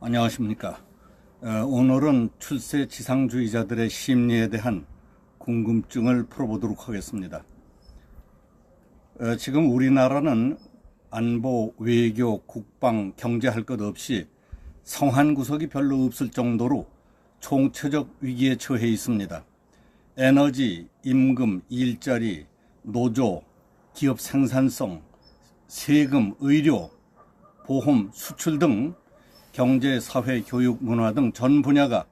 안녕하십니까. 오늘은 출세 지상주의자들의 심리에 대한 궁금증을 풀어보도록 하겠습니다. 지금 우리나라는 안보, 외교, 국방, 경제 할 것 없이 성한 구석이 별로 없을 정도로 총체적 위기에 처해 있습니다. 에너지, 임금, 일자리, 노조, 기업 생산성, 세금, 의료, 보험, 수출 등 경제, 사회, 교육, 문화 등 전 분야가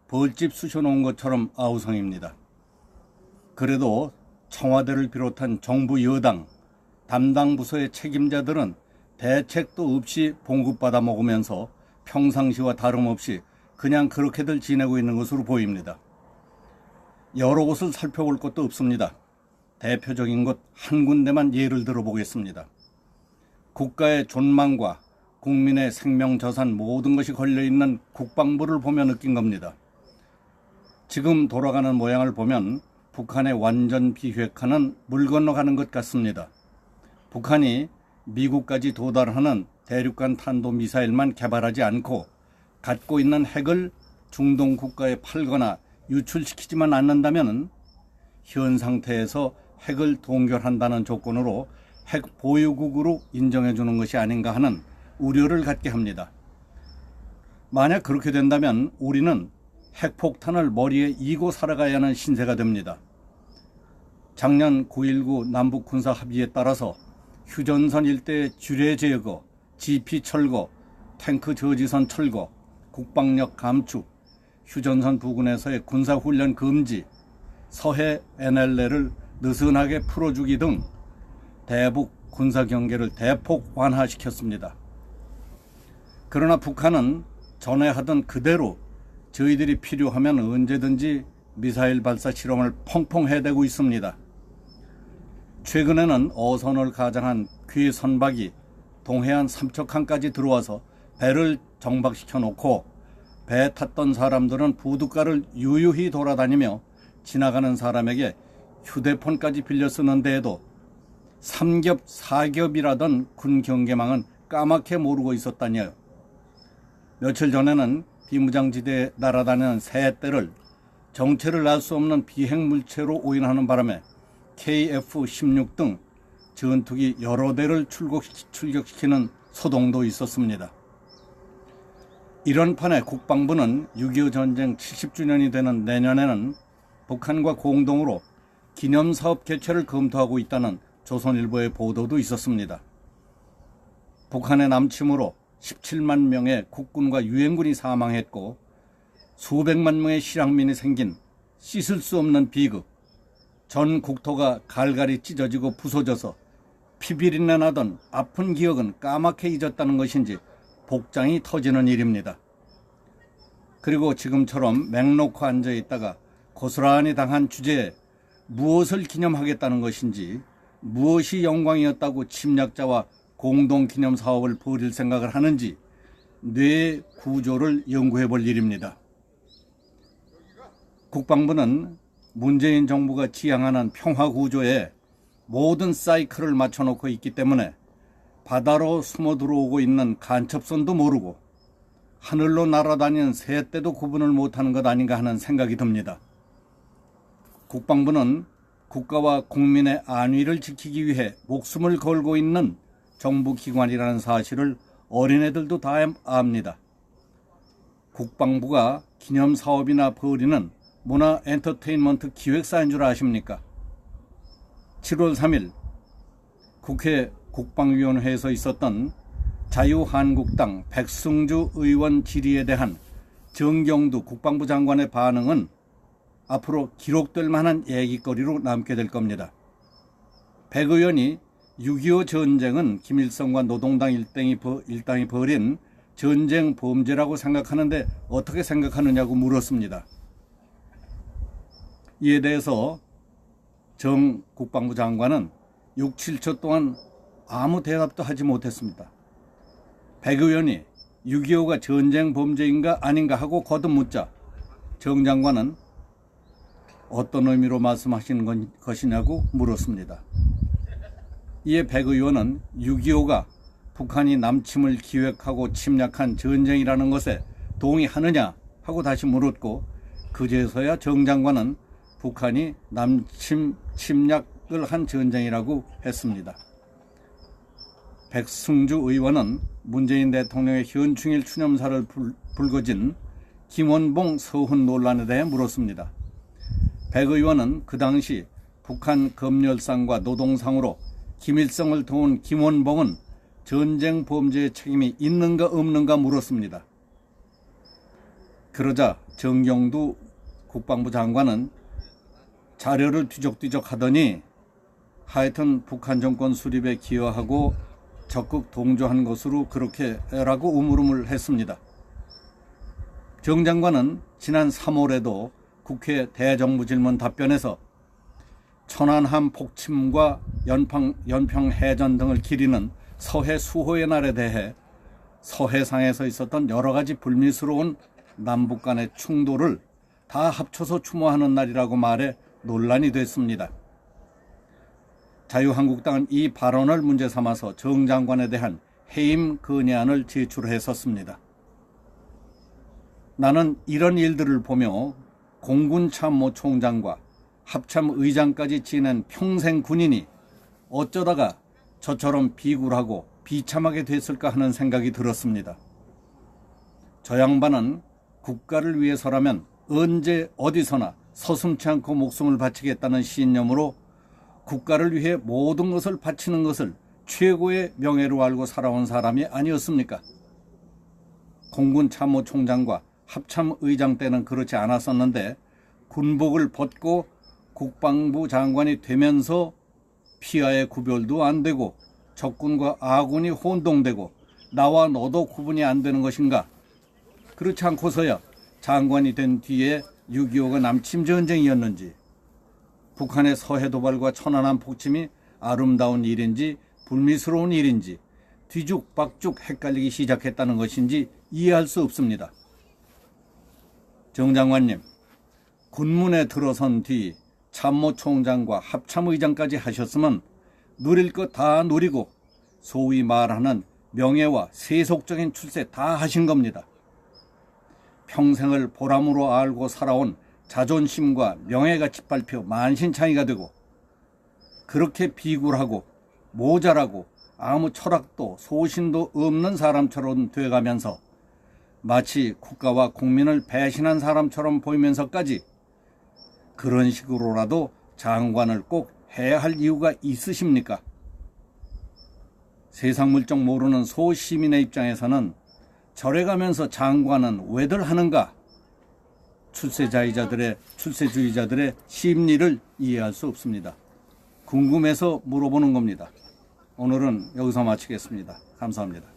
벌집 쑤셔놓은 것처럼 아우성입니다. 그래도 청와대를 비롯한 정부 여당, 담당 부서의 책임자들은 대책도 없이 봉급받아 먹으면서 평상시와 다름없이 그냥 그렇게들 지내고 있는 것으로 보입니다. 여러 곳을 살펴볼 것도 없습니다. 대표적인 곳 한 군데만 예를 들어보겠습니다. 국가의 존망과 국민의 생명, 재산 모든 것이 걸려있는 국방부를 보며 느낀 겁니다. 지금 돌아가는 모양을 보면 북한의 완전 비핵화는 물 건너가는 것 같습니다. 북한이 미국까지 도달하는 대륙간 탄도미사일만 개발하지 않고 갖고 있는 핵을 중동 국가에 팔거나 유출시키지만 않는다면 현 상태에서 핵을 동결한다는 조건으로 핵 보유국으로 인정해 주는 것이 아닌가 하는 우려를 갖게 합니다. 만약 그렇게 된다면 우리는 핵폭탄을 머리에 이고 살아가야 하는 신세가 됩니다. 작년 9.19 남북군사 합의에 따라서 휴전선 일대의 지뢰 제거, GP 철거, 탱크 저지선 철거, 국방력 감축, 휴전선 부근에서의 군사훈련 금지, 서해 NLL을 느슨하게 풀어주기 등 대북 군사경계를 대폭 완화시켰습니다. 그러나 북한은 전에 하던 그대로 저희들이 필요하면 언제든지 미사일 발사 실험을 펑펑 해대고 있습니다. 최근에는 어선을 가장한 괴선박이 동해안 삼척항까지 들어와서 배를 정박시켜 놓고 배 탔던 사람들은 부둣가를 유유히 돌아다니며 지나가는 사람에게 휴대폰까지 빌려 쓰는 데에도 3겹, 4겹이라던 군 경계망은 까맣게 모르고 있었다니요. 며칠 전에는 비무장지대에 날아다니는 새 떼를 정체를 알 수 없는 비핵물체로 오인하는 바람에 KF-16 등 전투기 여러 대를 출격시키는 소동도 있었습니다. 이런 판에 국방부는 6.25 전쟁 70주년이 되는 내년에는 북한과 공동으로 기념사업 개최를 검토하고 있다는 조선일보의 보도도 있었습니다. 북한의 남침으로 17만 명의 국군과 유엔군이 사망했고 수백만 명의 실향민이 생긴 씻을 수 없는 비극, 전 국토가 갈갈이 찢어지고 부서져서 피비린내 나던 아픈 기억은 까맣게 잊었다는 것인지 복장이 터지는 일입니다. 그리고 지금처럼 맹놓고 앉아있다가 고스란히 당한 주제에 무엇을 기념하겠다는 것인지, 무엇이 영광이었다고 침략자와 공동기념 사업을 벌일 생각을 하는지 뇌 구조를 연구해 볼 일입니다. 국방부는 문재인 정부가 지향하는 평화 구조에 모든 사이클을 맞춰놓고 있기 때문에 바다로 숨어 들어오고 있는 간첩선도 모르고 하늘로 날아다니는 새떼도 구분을 못하는 것 아닌가 하는 생각이 듭니다. 국방부는 국가와 국민의 안위를 지키기 위해 목숨을 걸고 있는 정부기관이라는 사실을 어린애들도 다 압니다. 국방부가 기념사업이나 벌이는 문화 엔터테인먼트 기획사인 줄 아십니까? 7월 3일 국회 국방위원회에서 있었던 자유한국당 백승주 의원 질의에 대한 정경두 국방부 장관의 반응은 앞으로 기록될 만한 얘기거리로 남게 될 겁니다. 백 의원이 6.25 전쟁은 김일성과 노동당 일당이 벌인 전쟁 범죄라고 생각하는데 어떻게 생각하느냐고 물었습니다. 이에 대해서 정 국방부 장관은 6, 7초 동안 아무 대답도 하지 못했습니다. 백 의원이 6.25가 전쟁 범죄인가 아닌가 하고 거듭 묻자 정 장관은 어떤 의미로 말씀하시는 것이냐고 물었습니다. 이에 백 의원은 6.25가 북한이 남침을 기획하고 침략한 전쟁이라는 것에 동의하느냐 하고 다시 물었고, 그제서야 정 장관은 북한이 침략을 한 전쟁이라고 했습니다. 백승주 의원은 문재인 대통령의 현충일 추념사를 불거진 김원봉 서훈 논란에 대해 물었습니다. 백 의원은 그 당시 북한 검열상과 노동상으로 김일성을 도운 김원봉은 전쟁 범죄의 책임이 있는가 없는가 물었습니다. 그러자 정경두 국방부 장관은 자료를 뒤적뒤적 하더니 하여튼 북한 정권 수립에 기여하고 적극 동조한 것으로 그렇게라고 우물우물 했습니다. 정 장관은 지난 3월에도 국회 대정부질문 답변에서 천안함 폭침과 연평해전 등을 기리는 서해 수호의 날에 대해 서해상에서 있었던 여러 가지 불미스러운 남북 간의 충돌을 다 합쳐서 추모하는 날이라고 말해 논란이 됐습니다. 자유한국당은 이 발언을 문제 삼아서 정 장관에 대한 해임 건의안을 제출했었습니다. 나는 이런 일들을 보며 공군참모총장과 합참의장까지 지낸 평생 군인이 어쩌다가 저처럼 비굴하고 비참하게 됐을까 하는 생각이 들었습니다. 저 양반은 국가를 위해서라면 언제 어디서나 서슴지 않고 목숨을 바치겠다는 신념으로 국가를 위해 모든 것을 바치는 것을 최고의 명예로 알고 살아온 사람이 아니었습니까? 공군 참모총장과 합참의장 때는 그렇지 않았었는데 군복을 벗고 국방부 장관이 되면서 피하의 구별도 안 되고 적군과 아군이 혼동되고 나와 너도 구분이 안 되는 것인가? 그렇지 않고서야 장관이 된 뒤에 6.25가 남침 전쟁이었는지, 북한의 서해 도발과 천안함 폭침이 아름다운 일인지 불미스러운 일인지 뒤죽박죽 헷갈리기 시작했다는 것인지 이해할 수 없습니다. 정 장관님, 군문에 들어선 뒤 참모총장과 합참의장까지 하셨으면 누릴 것 다 누리고 소위 말하는 명예와 세속적인 출세 다 하신 겁니다. 평생을 보람으로 알고 살아온 자존심과 명예가 짓밟혀 만신창이가 되고 그렇게 비굴하고 모자라고 아무 철학도 소신도 없는 사람처럼 돼가면서 마치 국가와 국민을 배신한 사람처럼 보이면서까지 그런 식으로라도 장관을 꼭 해야 할 이유가 있으십니까? 세상 물정 모르는 소시민의 입장에서는 절해가면서 장관은 왜들 하는가? 출세주의자들의 심리를 이해할 수 없습니다. 궁금해서 물어보는 겁니다. 오늘은 여기서 마치겠습니다. 감사합니다.